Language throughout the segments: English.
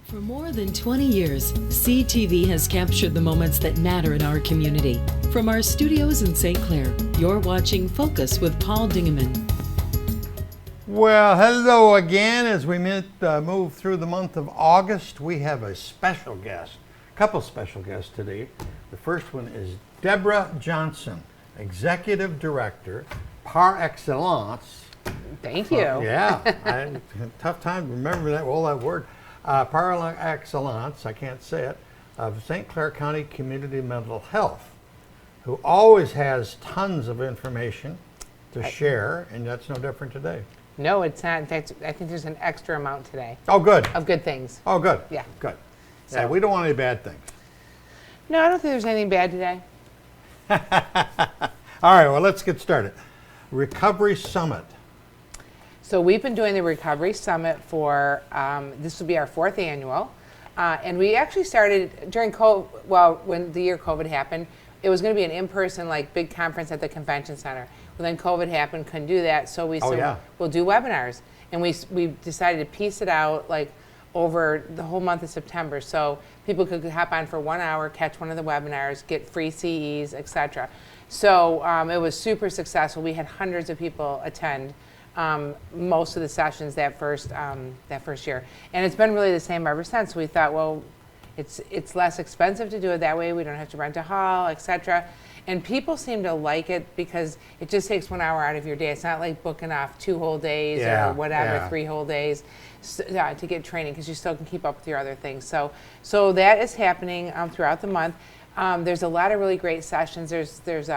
For more than 20 years, CTV has captured the moments that matter in our community. From our studios in St. Clair, you're watching Focus with Paul Dingeman. Well, hello again. As we move through the month of August, we have a special guest, a couple special guests today. The first one is Deb Johnson, Executive Director, par excellence. Thank you. Tough time to remember that word. Par excellence, I can't say it, of St. Clair County Community Mental Health, who always has tons of information to share, and that's no different today. No, it's not. In fact, I think there's an extra amount today. Oh, good. Of good things. Oh, good. Yeah. Good. So. Yeah, we don't want any bad things. No, I don't think there's anything bad today. All right, well, let's get started. Recovery Summit. So we've been doing the Recovery Summit for, this will be our 4th annual. And we actually started during COVID, well, when the year COVID happened, it was going to be an in-person, like, big conference at the convention center. Well, then COVID happened, couldn't do that, so we said, we'll do webinars. And we decided to piece it out, like, over the whole month of September. So people could hop on for 1 hour, catch one of the webinars, get free CEs, etc. So it was super successful. We had hundreds of people attend most of the sessions that first year, and it's been really the same ever since. We thought, well, it's less expensive to do it that way. We don't have to rent a hall, etc. And people seem to like it because it just takes 1 hour out of your day. It's not like booking off 2 whole days or whatever, 3 whole days to get training, because you still can keep up with your other things. So that is happening throughout the month. There's a lot of really great sessions. There's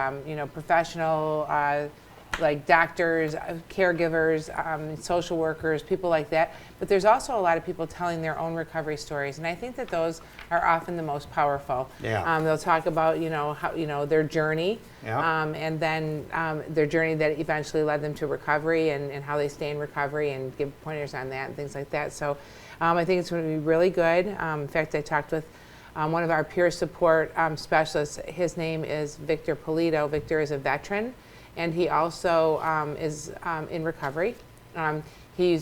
professional like doctors, caregivers, social workers, people like that. But there's also a lot of people telling their own recovery stories, and I think that those are often the most powerful. They'll talk about how their journey, and then their journey that eventually led them to recovery, and how they stay in recovery, and give pointers on that and things like that. So I think it's going to be really good. In fact, I talked with one of our peer support specialists. His name is Victor Polito. Victor is a veteran, and he also is in recovery. He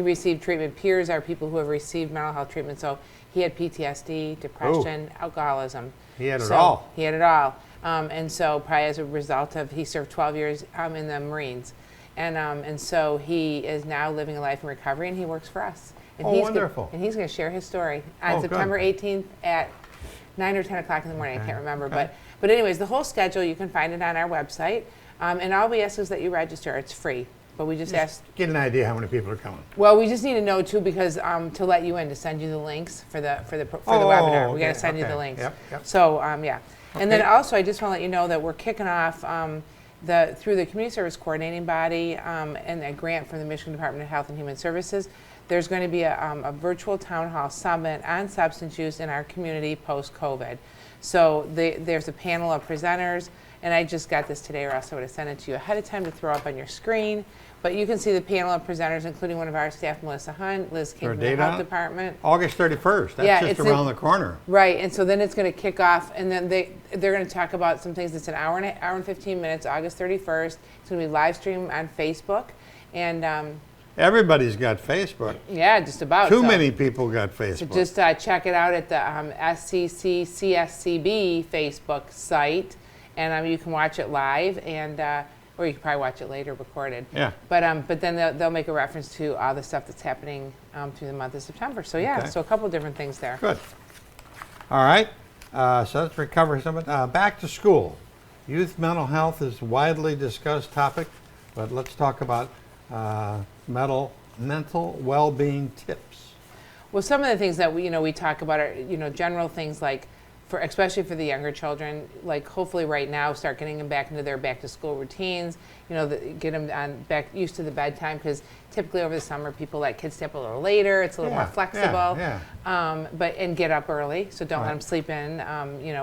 received treatment. Peers are people who have received mental health treatment. So he had PTSD, depression, alcoholism. He had it all. He had it all. And so probably as a result of, he served 12 years in the Marines. And so he is now living a life in recovery, and he works for us. And wonderful. And he's going to share his story on September 18th at 9 or 10 o'clock in the morning. I can't remember. But anyways, the whole schedule, you can find it on our website. And all we ask is that you register. It's free. But we just ask. Get an idea how many people are coming. Well, we just need to know too, because to let you in, to send you the links for the webinar. We got to send you the links. Yep. So yeah. And then also, I just want to let you know that we're kicking off through the community service coordinating body and a grant from the Michigan Department of Health and Human Services. There's going to be a virtual town hall summit on substance use in our community post-COVID. So there's a panel of presenters, and I just got this today, or else I would have sent it to you ahead of time to throw up on your screen. But you can see the panel of presenters, including one of our staff, Melissa Hunt. Liz came from the health department. August 31st. That's just around the corner. Right, and so then it's going to kick off, and then they're going to talk about some things. It's an hour and 15 minutes, August 31st. It's going to be live streamed on Facebook, and everybody's got Facebook. Yeah, just about. Too many people got Facebook. So just check it out at the SCC CSCB Facebook site, and you can watch it live, and or you can probably watch it later recorded. Yeah. But then they'll make a reference to all the stuff that's happening through the month of September. So yeah, so a couple of different things there. Good. All right. So let's recover some of it. Back to school. Youth mental health is a widely discussed topic, but let's talk about mental well-being tips. Well, some of the things that we talk about are general things like, especially for the younger children, like hopefully right now start getting them back into their back to school routines, get them back used to the bedtime, because typically over the summer people let kids stay up a little later. It's a little more flexible, and get up early, so don't let them sleep in,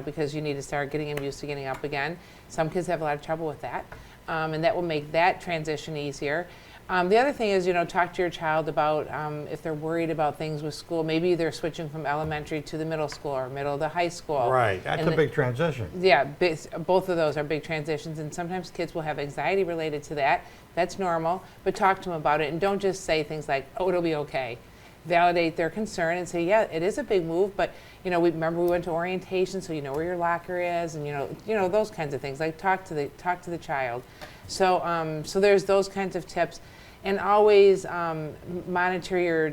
because you need to start getting them used to getting up again. Some kids have a lot of trouble with that, and that will make that transition easier. The other thing is, talk to your child about if they're worried about things with school. Maybe they're switching from elementary to the middle school or middle to high school. Right, that's a big transition. Yeah, both of those are big transitions, and sometimes kids will have anxiety related to that. That's normal, but talk to them about it, and don't just say things like, oh, it'll be okay. validate their concern and say, yeah, it is a big move, but we remember we went to orientation, so you know where your locker is, and those kinds of things. Like talk to the child. So so there's those kinds of tips, and always monitor your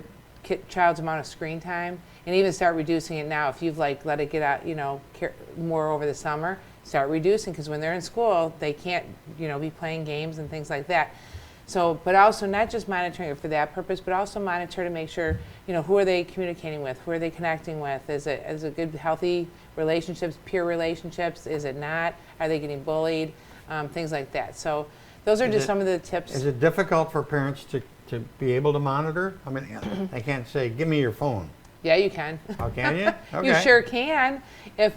child's amount of screen time, and even start reducing it now. If you've let it get out, more over the summer, start reducing, because when they're in school, they can't, be playing games and things like that. So, but also not just monitoring it for that purpose, but also monitor to make sure, who are they communicating with? Who are they connecting with? Is it good, healthy relationships, peer relationships? Is it not? Are they getting bullied? Things like that. So those are just some of the tips. Is it difficult for parents to be able to monitor? I mean, they can't say, give me your phone. Yeah, you can. Oh, can you? Okay. You sure can. If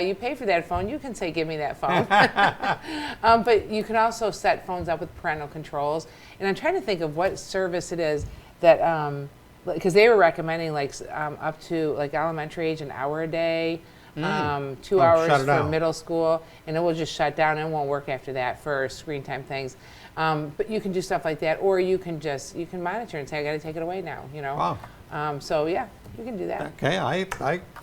you pay for that phone, you can say, give me that phone. But you can also set phones up with parental controls. And I'm trying to think of what service it is that, because they were recommending up to elementary age, an hour a day, 2 hours for middle school, and it will just shut down and won't work after that for screen time things. But you can do stuff like that, or you can monitor and say, I got to take it away now, Wow. So yeah, you can do that. Okay,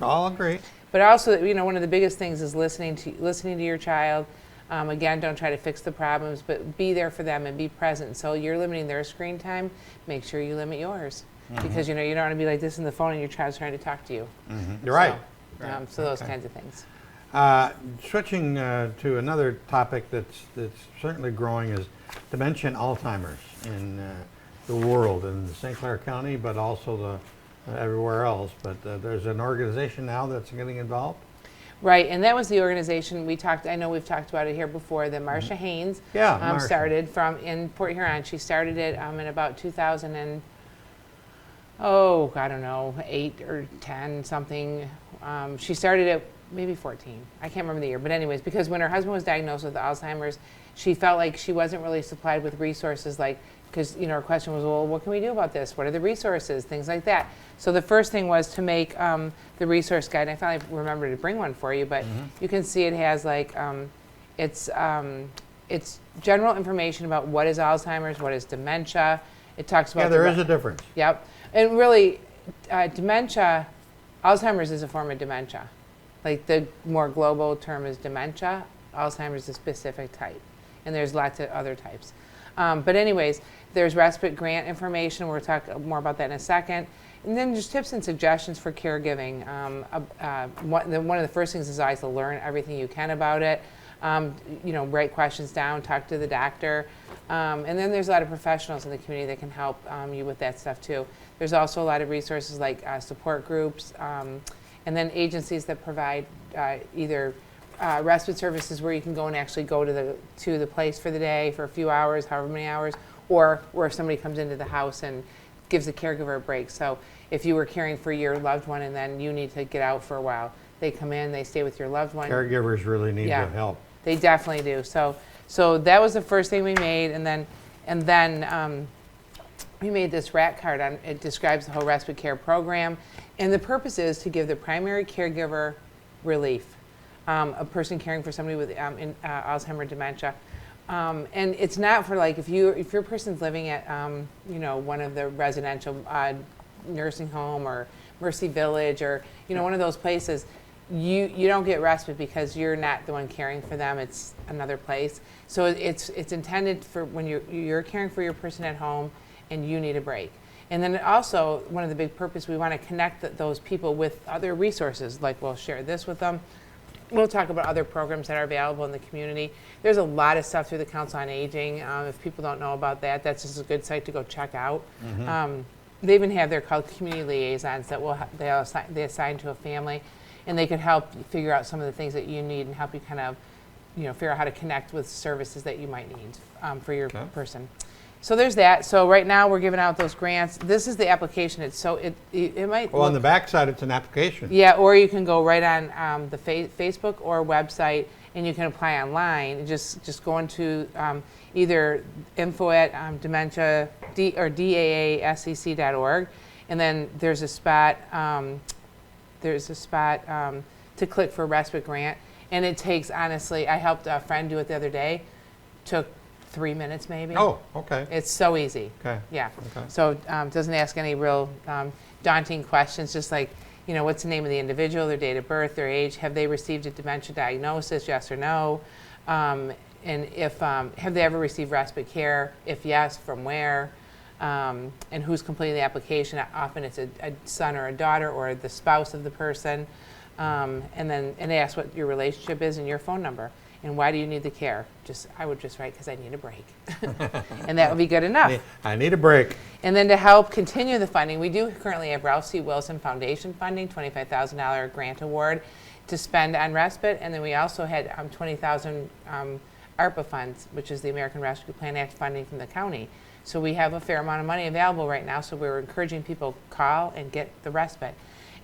I'll agree. But also, one of the biggest things is listening to your child. Again, don't try to fix the problems, but be there for them and be present. So you're limiting their screen time, make sure you limit yours. Mm-hmm. Because you don't want to be like this in the phone and your child's trying to talk to you. Mm-hmm. You're right. So those kinds of things. Switching to another topic that's certainly growing is dementia and Alzheimer's in the world, in St. Clair County, but also everywhere else. But there's an organization now that's getting involved. Right, and that was the organization I know we've talked about it here before, that Marcia Haynes started in Port Huron. She started it in about 2000 and, I don't know, 8 or 10 something. She started it maybe 14. I can't remember the year, but anyways, because when her husband was diagnosed with Alzheimer's, she felt like she wasn't really supplied with resources, because her question was, well, what can we do about this? What are the resources? Things like that. So the first thing was to make the resource guide. And I finally remembered to bring one for you, but you can see it has it's general information about what is Alzheimer's, what is dementia. It talks about there is a difference. Yep, and really, dementia, Alzheimer's is a form of dementia. The more global term is dementia. Alzheimer's is a specific type, and there's lots of other types. But anyways, there's respite grant information. We'll talk more about that in a second. And then just tips and suggestions for caregiving. One of the first things is always to learn everything you can about it. Write questions down, talk to the doctor. And then there's a lot of professionals in the community that can help you with that stuff too. There's also a lot of resources like support groups, and then agencies that provide either respite services where you can go and actually go to the place for the day for a few hours, however many hours, or where somebody comes into the house and gives the caregiver a break. So if you were caring for your loved one and then you need to get out for a while, they come in, they stay with your loved one. Caregivers really need the help. They definitely do. So that was the first thing we made, and then we made this RAT card. It describes the whole respite care program, and the purpose is to give the primary caregiver relief. A person caring for somebody with Alzheimer's dementia. And it's not for if your person's living at one of the residential nursing home or Mercy Village or one of those places, you don't get respite because you're not the one caring for them. It's another place. So it's intended for when you're caring for your person at home and you need a break. And then also one of the big purpose, we want to connect those people with other resources. We'll share this with them. We'll talk about other programs that are available in the community. There's a lot of stuff through the Council on Aging. If people don't know about that, that's just a good site to go check out. Mm-hmm. They even have, they're called community liaisons that they assign to a family, and they can help figure out some of the things that you need and help you kind of, figure out how to connect with services that you might need for your person. So there's that. So right now we're giving out those grants. This is the application. It might. Well, on the back side, it's an application. Yeah, or you can go right on the Facebook or website, and you can apply online. Just go into either info@dementia or DAASCC.org, and then there's a spot. To click for respite grant, and it takes, honestly, I helped a friend do it the other day. Took 3 minutes maybe. Oh, okay. It's so easy. Okay. Yeah. Okay. So it doesn't ask any real daunting questions, just like, what's the name of the individual, their date of birth, their age, have they received a dementia diagnosis, yes or no, and if have they ever received respite care, if yes, from where, and who's completing the application. Often it's a son or a daughter or the spouse of the person, and then it asks what your relationship is and your phone number. And why do you need the care? I would just write, because I need a break. And that would be good enough. I need a break. And then to help continue the funding, we do currently have Ralph C. Wilson Foundation funding, $25,000 grant award to spend on respite. And then we also had $20,000 ARPA funds, which is the American Rescue Plan Act funding from the county. So we have a fair amount of money available right now, so we're encouraging people to call and get the respite.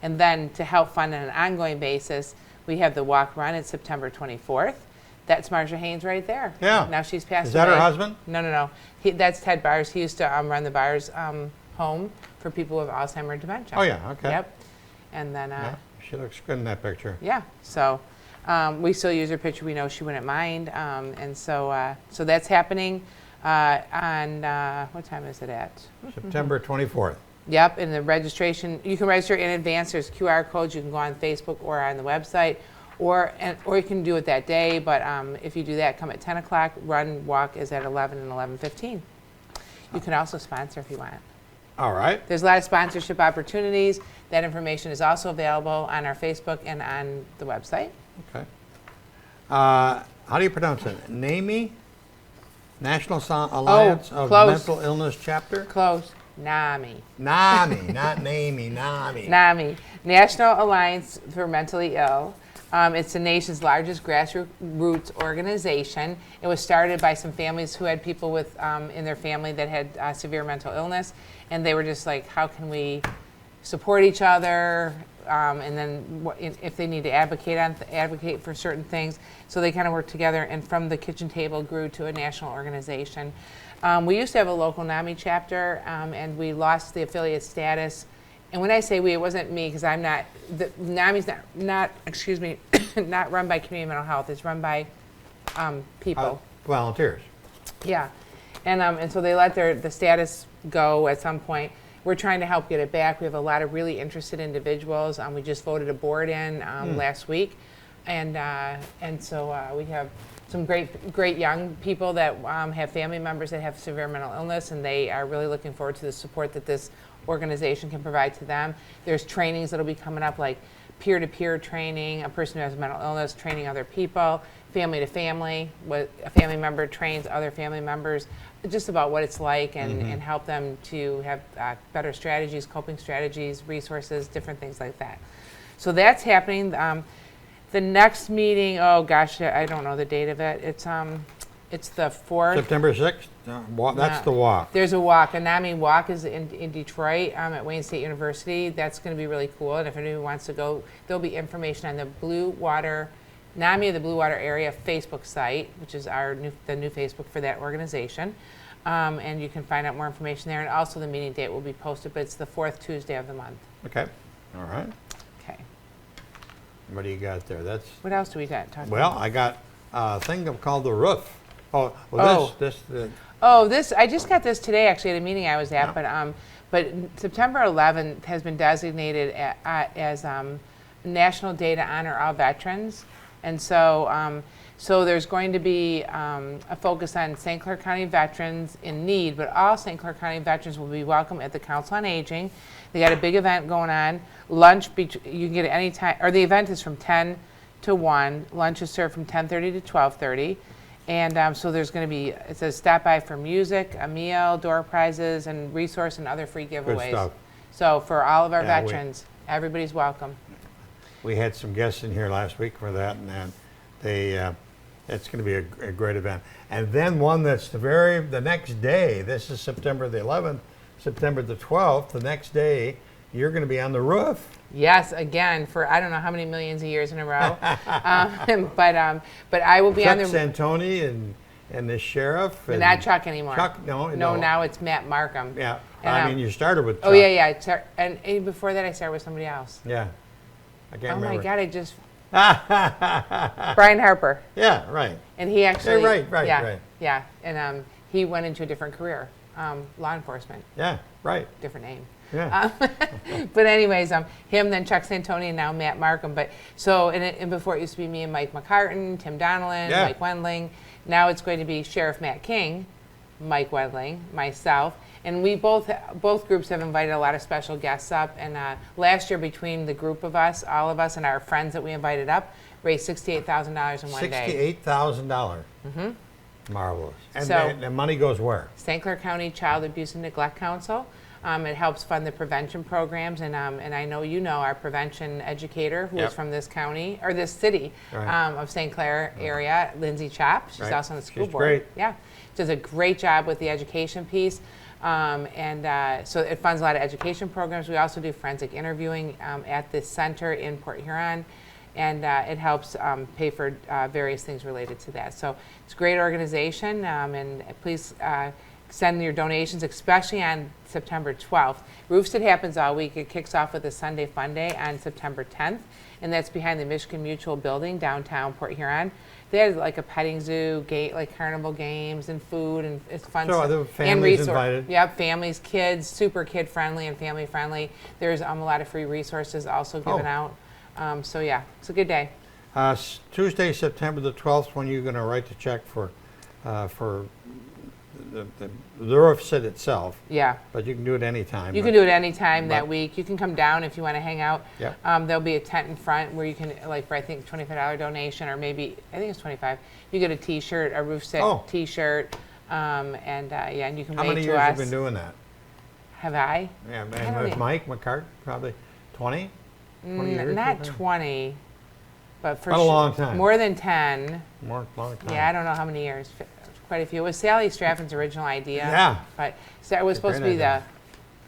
And then to help fund on an ongoing basis, we have the walk run at September 24th. That's Marsha Haynes right there. Yeah. Now she's passed away. Is that her husband? No. That's Ted Bars. He used to run the Bars home for people with Alzheimer's dementia. Oh, yeah, okay. Yep. And then, Yeah, she looks good in that picture. yeah, so we still use her picture. We know she wouldn't mind. And so that's happening on, what time is it at? September 24th. Yep, and the registration, you can register in advance. There's QR codes. You can go on Facebook or on the website. Or you can do it that day, but if you do that, come at 10 o'clock. Walk is at 11 and 11:15. You can also sponsor if you want. All right. There's a lot of sponsorship opportunities. That information is also available on our Facebook and on the website. Okay. How do you pronounce it? NAMI? National Alliance of close. Mental Illness Chapter? Close. NAMI. NAMI, not NAMI, NAMI. NAMI. National Alliance for Mentally Ill. It's the nation's largest grassroots organization. It was started by some families who had people with in their family that had severe mental illness, and they were just like, how can we support each other? And then if they need to advocate for certain things, so they kind of worked together, and from the kitchen table grew to a national organization. We used to have a local NAMI chapter, and we lost the affiliate status. And when I say we, it wasn't me, because I'm not, NAMI's not run by Community Mental Health. It's run by people. Volunteers. Yeah. And so they let the status go at some point. We're trying to help get it back. We have a lot of really interested individuals. We just voted a board in last week. And so we have some great young people that have family members that have severe mental illness, and they are really looking forward to the support that this organization can provide to them. There's trainings that'll be coming up, like peer-to-peer training, a person who has mental illness training other people, family to family, a family member trains other family members, just about what it's like, and help them to have better strategies, coping strategies, resources, different things like that. So that's happening. The next meeting, oh gosh, I don't know the date of it. It's the 4th. September 6th? That's the walk. There's a walk. A NAMI walk is in Detroit at Wayne State University. That's going to be really cool. And if anyone wants to go, there'll be information on the NAMI of the Blue Water Area Facebook site, which is the new Facebook for that organization. And you can find out more information there. And also the meeting date will be posted, but it's the 4th Tuesday of the month. Okay. All right. Okay. What do you got there? What else do we got? Well, I got a thing called the roof. This I just got this today, actually, at a meeting I was at. Yeah. But September 11th has been designated as National Day to honor all veterans, and so there's going to be a focus on St. Clair County veterans in need, but all St. Clair County veterans will be welcome at the Council on Aging. They got a big event going on. Lunch you can get at any time, or the event is from 10 to 1. Lunch is served from 10:30 to 12:30. And so there's going to be, it says stop by for music, a meal, door prizes, and resource and other free giveaways. Good stuff. So for all of our veterans, everybody's welcome. We had some guests in here last week for that, and it's going to be a great event. And then one that's the next day, this is September the 11th, September the 12th, the next day, you're going to be on the roof. Yes, again, for I don't know how many millions of years in a row. But I will be on the Chuck Santoni and the sheriff. And not Chuck anymore. Chuck, no. Now it's Matt Markham. Yeah, And, I mean, you started with Chuck. Oh, yeah. And before that, I started with somebody else. Yeah, I can't Oh, remember. my God, I just Brian Harper. Yeah, right. And he actually. Right. Yeah. And he went into a different career, law enforcement. Yeah, right. Different name. Yeah. But anyways, him, then Chuck Santoni, and now Matt Markham. But so, and before it used to be me and Mike McCartan, Tim Donnellan, Mike Wendling. Now it's going to be Sheriff Matt King, Mike Wendling, myself, and we both groups have invited a lot of special guests up. And last year, between the group of us, all of us, and our friends that we invited up, raised $68,000 in one day. $68,000. Marvelous. And So- the money goes where? St. Clair County Child Abuse and Neglect Council. It helps fund the prevention programs, and I know you know our prevention educator who is from this county, or this city of St. Clair area, Lindsay Chop. She's also on the school She's board. great. Yeah, does a great job with the education piece, so it funds a lot of education programs. We also do forensic interviewing at this center in Port Huron, and it helps pay for various things related to that. So it's a great organization, and please send your donations, especially on September 12th. Roofstead happens all week. It kicks off with a Sunday Fun Day on September 10th, and that's behind the Michigan Mutual building downtown Port Huron. They have like a petting zoo, like carnival games and food, and it's fun. So are the families invited? Yep, families, kids, super kid friendly and family friendly. There's a lot of free resources also given out. So yeah, it's a good day. Tuesday, September the 12th, when you're going to write the check for the roof set itself. Yeah. But you can do it anytime. You can do it anytime that week. You can come down if you want to hang out. Yep. There'll be a tent in front where you can, like for I think $25 donation, or maybe I think it's 25. You get a T-shirt, a roof set T-shirt, and you can How wave many to years us. have you been doing that? Have I? Yeah, don't and with even- Mike McCart, probably 20? 20 years? Not I think? 20, but for But a long time. more than 10. Long time. Yeah, I don't know how many years. Quite a few. It was Sally Straffen's original idea. Yeah. But so it was supposed to be great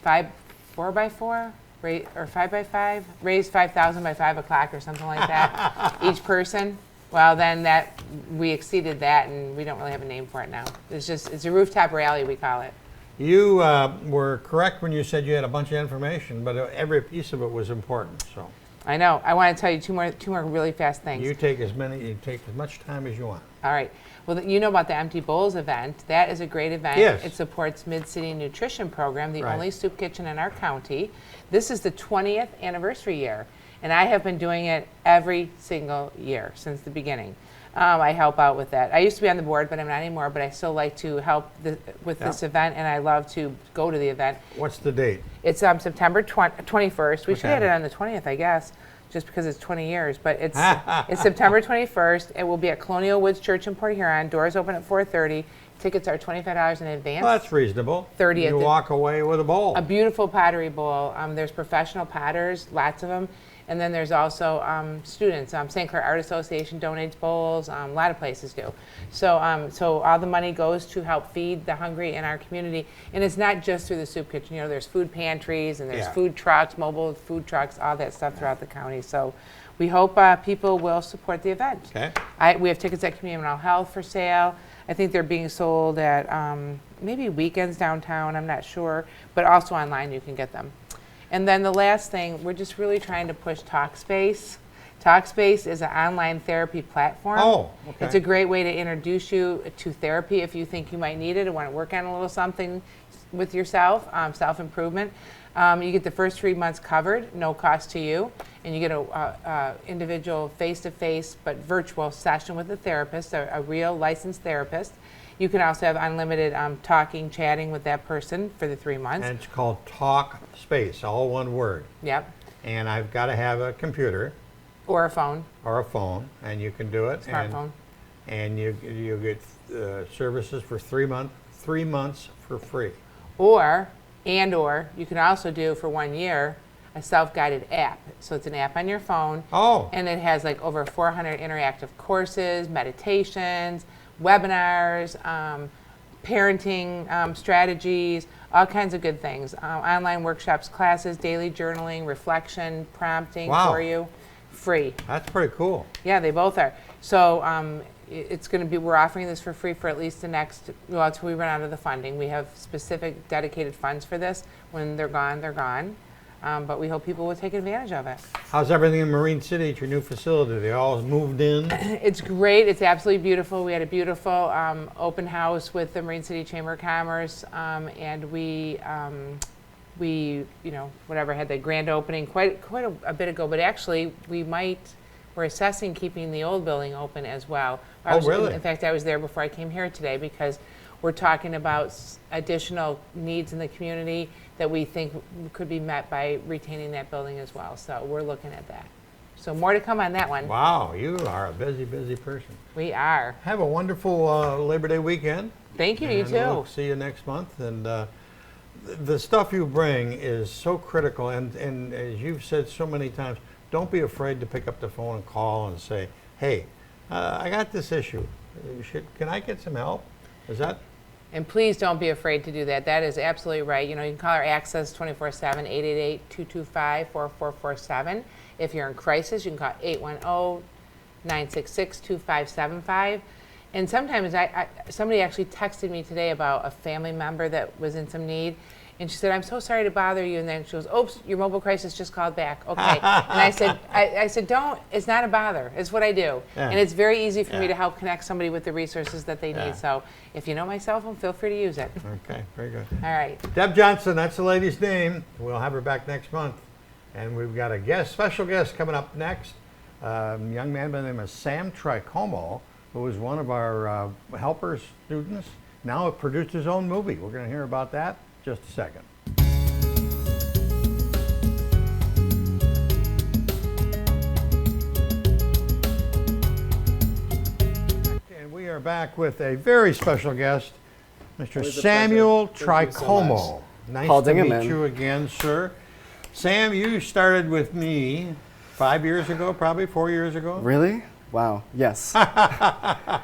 the 4x4, or 5x5, raise 5,000 by 5 o'clock or something like that, each person. Well, then we exceeded that, and we don't really have a name for it now. It's a rooftop rally, we call it. You were correct when you said you had a bunch of information, but every piece of it was important. So I know. I want to tell you two more really fast things. you take as much time as you want. All right. Well, you know about the Empty Bowls event. That is a great event. Yes. It supports Mid-City Nutrition Program, the Right. only soup kitchen in our county. This is the 20th anniversary year, and I have been doing it every single year since the beginning. I help out with that. I used to be on the board, but I'm not anymore, but I still like to help with this event, and I love to go to the event. What's the date? It's September 21st. We should have Okay. it on the 20th, I guess, just because it's 20 years. But it's September 21st. It will be at Colonial Woods Church in Port Huron. Doors open at 4:30. Tickets are $25 in advance. Well, that's reasonable. 30 at You the- walk away with a bowl. A beautiful pottery bowl. There's professional potters, lots of them. And then there's also students. St. Clair Art Association donates bowls. A lot of places do. So all the money goes to help feed the hungry in our community. And it's not just through the soup kitchen. There's food pantries, and there's food trucks, mobile food trucks, all that stuff throughout the county. So we hope people will support the event. Okay. We have tickets at Community Mental Health for sale. I think they're being sold at maybe weekends downtown. I'm not sure. But also online you can get them. And then the last thing, we're just really trying to push TalkSpace. TalkSpace is an online therapy platform. Oh, okay. It's a great way to introduce you to therapy if you think you might need it or want to work on a little something with yourself, self-improvement. You get the first 3 months covered, no cost to you, and you get a individual face-to-face but virtual session with a therapist, a real licensed therapist. You can also have unlimited chatting with that person for the 3 months. And it's called Talk Space, all one word. Yep. And I've got to have a computer Or a phone. or a phone, and you can do it. Smartphone. And you get services for 3 months for free. Or you can also do for 1 year a self-guided app. So it's an app on your phone. Oh. And it has like over 400 interactive courses, meditations, webinars, parenting strategies, all kinds of good things. Online workshops, classes, daily journaling, reflection, prompting for you. Free. That's pretty cool. Yeah, they both are. So it's going to be, we're offering this for free for at least the next, until we run out of the funding. We have specific dedicated funds for this. When they're gone, they're gone. but we hope people will take advantage of it. How's everything in Marine City at your new facility? They all moved in? It's great. It's absolutely beautiful. We had a beautiful open house with the Marine City Chamber of Commerce, and we had the grand opening quite a bit ago. But actually, we're assessing keeping the old building open as well. Really? In fact, I was there before I came here today because we're talking about additional needs in the community that we think could be met by retaining that building as well. So we're looking at that. So more to come on that one. Wow, you are a busy, busy person. We are. Have a wonderful Labor Day weekend. Thank you, you too. We'll see you next month. And the stuff you bring is so critical. And as you've said so many times, don't be afraid to pick up the phone and call and say, hey, I got this issue. Can I get some help? Is that? And please don't be afraid to do that. That is absolutely right. You can call our Access 24/7, 888-225-4447. If you're in crisis, you can call 810-966-2575. And sometimes somebody actually texted me today about a family member that was in some need. And she said, I'm so sorry to bother you. And then she goes, oops, your mobile crisis just called back. Okay. And I said, don't, it's not a bother. It's what I do. Yeah. And it's very easy for me to help connect somebody with the resources that they need. So if you know my cell phone, feel free to use it. Okay, very good. All right. Deb Johnson, that's the lady's name. We'll have her back next month. And we've got a special guest coming up next. A young man by the name of Sam Tricomo, who was one of our helper students, now produced his own movie. We're going to hear about that in just a second. And we are back with a very special guest, Mr. Samuel Tricomo. Nice to meet you again, sir. Sam, you started with me 5 years ago, probably 4 years ago. Really? Wow, yes.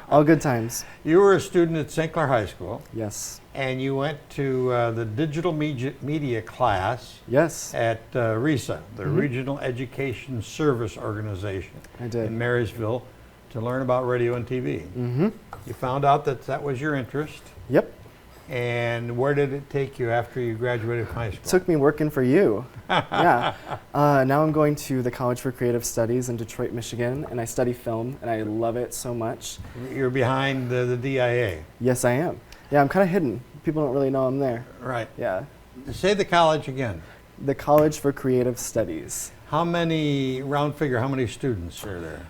All good times. You were a student at St. Clair High School. Yes. And you went to the digital media class. Yes. At RESA, the Regional Education Service Organization. I did. In Marysville to learn about radio and TV. Mm-hmm. You found out that was your interest. Yep. And where did it take you after you graduated from high school? Took me working for you. Yeah. Now I'm going to the College for Creative Studies in Detroit, Michigan, and I study film, and I love it so much. You're behind the DIA. Yes, I am. Yeah, I'm kind of hidden. People don't really know I'm there. Right. Yeah. Say the college again. The College for Creative Studies. How many, round figure, how many students are there?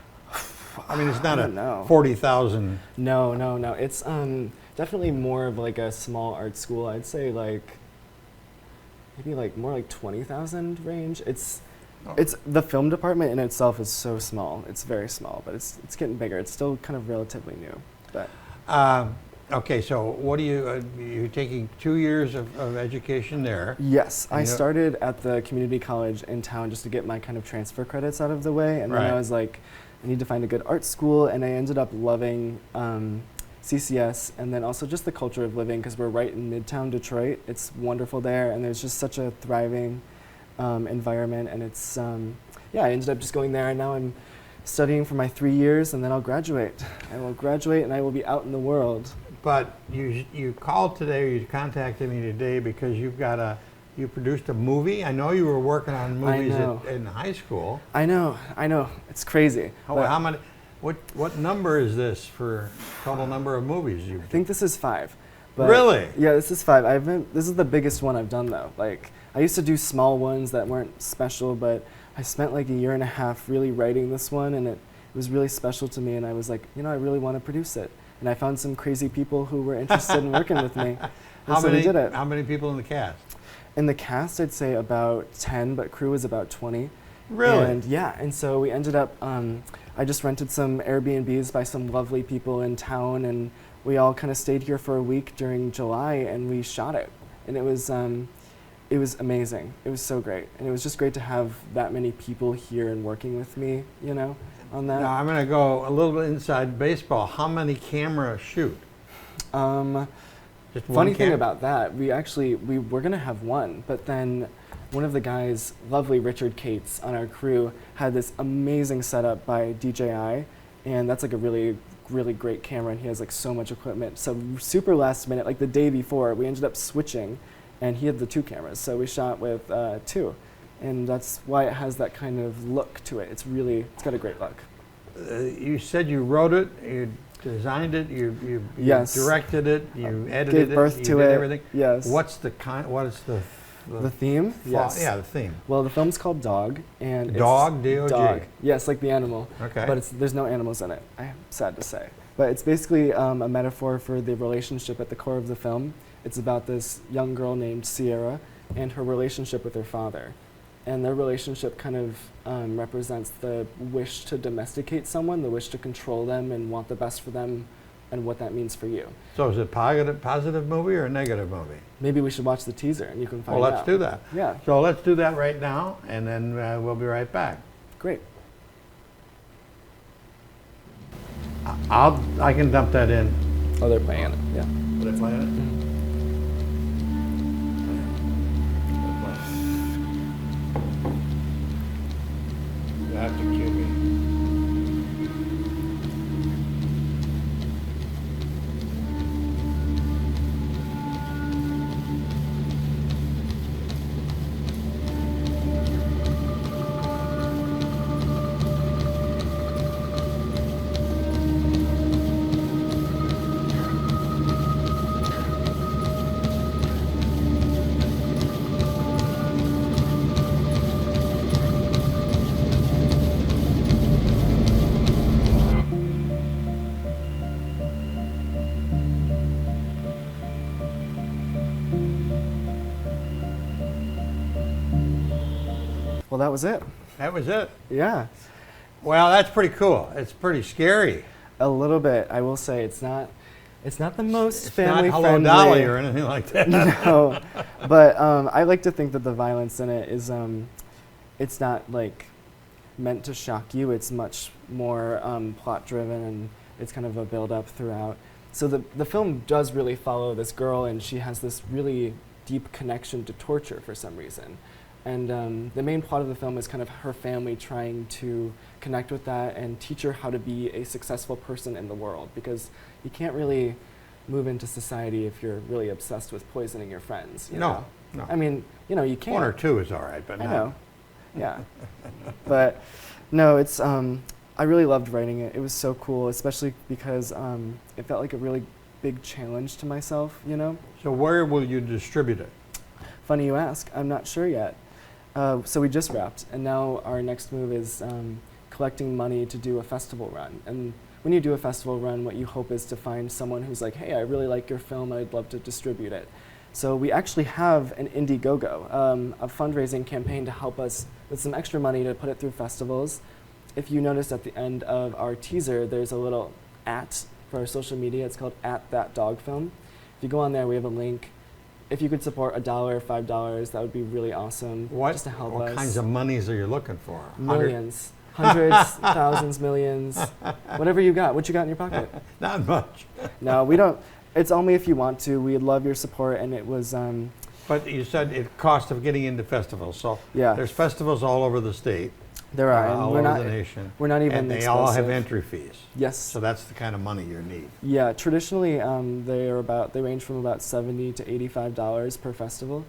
I mean, it's not a 40,000. No. It's definitely more of like a small art school. I'd say maybe more like 20,000 range. It's the film department in itself is so small. It's very small, but it's getting bigger. It's still kind of relatively new. But okay, so what are you're taking 2 years of education there? Yes, I started at the community college in town just to get my kind of transfer credits out of the way, and then I was like, I need to find a good art school, and I ended up loving CCS, and then also just the culture of living, because we're right in Midtown Detroit. It's wonderful there, and there's just such a thriving environment, and it's, I ended up just going there, and now I'm studying for my 3 years, and then I'll graduate. I will graduate, and I will be out in the world. But you called today, or you contacted me today because you produced a movie. I know you were working on movies in high school. I know. It's crazy. How many? What number is this for total number of movies you've done? I think this is 5. But really? Yeah, this is 5. This is the biggest one I've done though. Like, I used to do small ones that weren't special, but I spent like a year and a half really writing this one, and it was really special to me, and I was like, I really want to produce it. And I found some crazy people who were interested in working with me. And we did it. How many people in the cast? In the cast, I'd say about 10, but crew was about 20. Really? And so we ended up, I just rented some Airbnbs by some lovely people in town, and we all kind of stayed here for a week during July, and we shot it. And it was amazing. It was so great. And it was just great to have that many people here and working with me, on that. Now I'm going to go a little bit inside baseball. How many cameras shoot? Just funny thing about that, we were going to have one, but then one of the guys, lovely Richard Cates on our crew, had this amazing setup by DJI, and that's like a really, really great camera, and he has like so much equipment. So super last minute, like the day before, we ended up switching, and he had the 2 cameras, so we shot with 2. and that's why it has that kind of look to it. It's got a great look. You said you wrote it, you designed it, you Yes. directed it, you edited Gave birth it, to you did it. everything. Yes. What is the theme? Yes. Yeah, the theme. Well, the film's called Dog, and Dog, it's D-O-G. Dog. Yes, like the animal. Okay. But there's no animals in it. I'm sad to say. But it's basically a metaphor for the relationship at the core of the film. It's about this young girl named Sierra and her relationship with her father. And their relationship kind of represents the wish to domesticate someone, the wish to control them and want the best for them, and what that means for you. So is it positive movie or a negative movie? Maybe we should watch the teaser and you can find out. Well, let's do that. Yeah. So let's do that right now, and then we'll be right back. Great. I can dump that in. Oh, they're playing it. Yeah. Will they play it? You have to cue me. Well, that was it. That was it. Yeah. Well, that's pretty cool. It's pretty scary. A little bit. I will say it's not the most It's family not Hello friendly. Dolly or anything like that. No, but I like to think that the violence in it is it's not like meant to shock you. It's much more plot driven, and it's kind of a build up throughout. So the film does really follow this girl, and she has this really deep connection to torture for some reason. And the main plot of the film is kind of her family trying to connect with that and teach her how to be a successful person in the world, because you can't really move into society if you're really obsessed with poisoning your friends. You know? No. I mean, you can't. One or two is all right, but I not. know. Yeah. But no, it's I really loved writing it. It was so cool, especially because it felt like a really big challenge to myself, So where will you distribute it? Funny you ask. I'm not sure yet. So we just wrapped, and now our next move is collecting money to do a festival run. And when you do a festival run, what you hope is to find someone who's like, hey, I really like your film, I'd love to distribute it. So we actually have an Indiegogo, a fundraising campaign to help us with some extra money to put it through festivals. If you noticed at the end of our teaser, there's a little @ for our social media. It's called @thatdogfilm. If you go on there, we have a link. If you could support $1 or $5, that would be really awesome. Just to help us. What kinds of monies are you looking for? Millions. Hundreds, thousands, millions. Whatever you got. What you got in your pocket? Not much. No, we don't. It's only if you want to. We'd love your support, and it was... But you said it cost of getting into festivals. So Yeah. there's festivals all over the state, there are, and all we're over not, the nation. we're not even and they all have exclusive. entry fees. Yes. So that's the kind of money you need. Yeah, traditionally they range from about $70 to $85 per festival.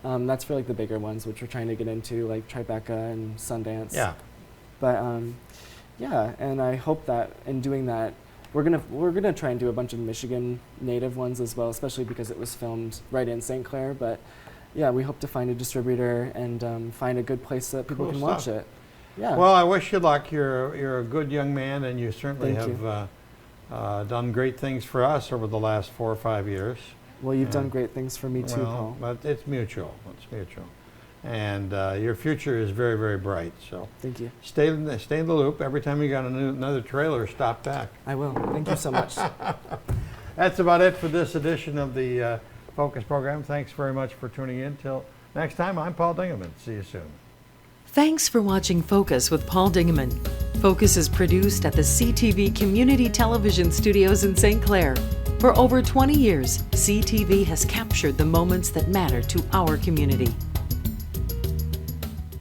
That's for like the bigger ones, which we're trying to get into, like Tribeca and Sundance. Yeah. But yeah, and I hope that in doing that, we're gonna try and do a bunch of Michigan native ones as well, especially because it was filmed right in St. Clair. But yeah, we hope to find a distributor and find a good place that people Cool can stuff. watch it. Yeah. Well, I wish you luck. You're a good young man, and you certainly Thank have done great things for us over the last 4 or 5 years. Well, you've Yeah. done great things for me too, Paul. But it's mutual. It's mutual. And your future is very, very bright. So Thank you. stay in the loop. Every time you got another trailer, stop back. I will. Thank you so much. That's about it for this edition of the Focus program. Thanks very much for tuning in. Till next time, I'm Paul Dingeman. See you soon. Thanks for watching Focus with Paul Dingeman. Focus is produced at the CTV Community Television Studios in St. Clair. For over 20 years, CTV has captured the moments that matter to our community.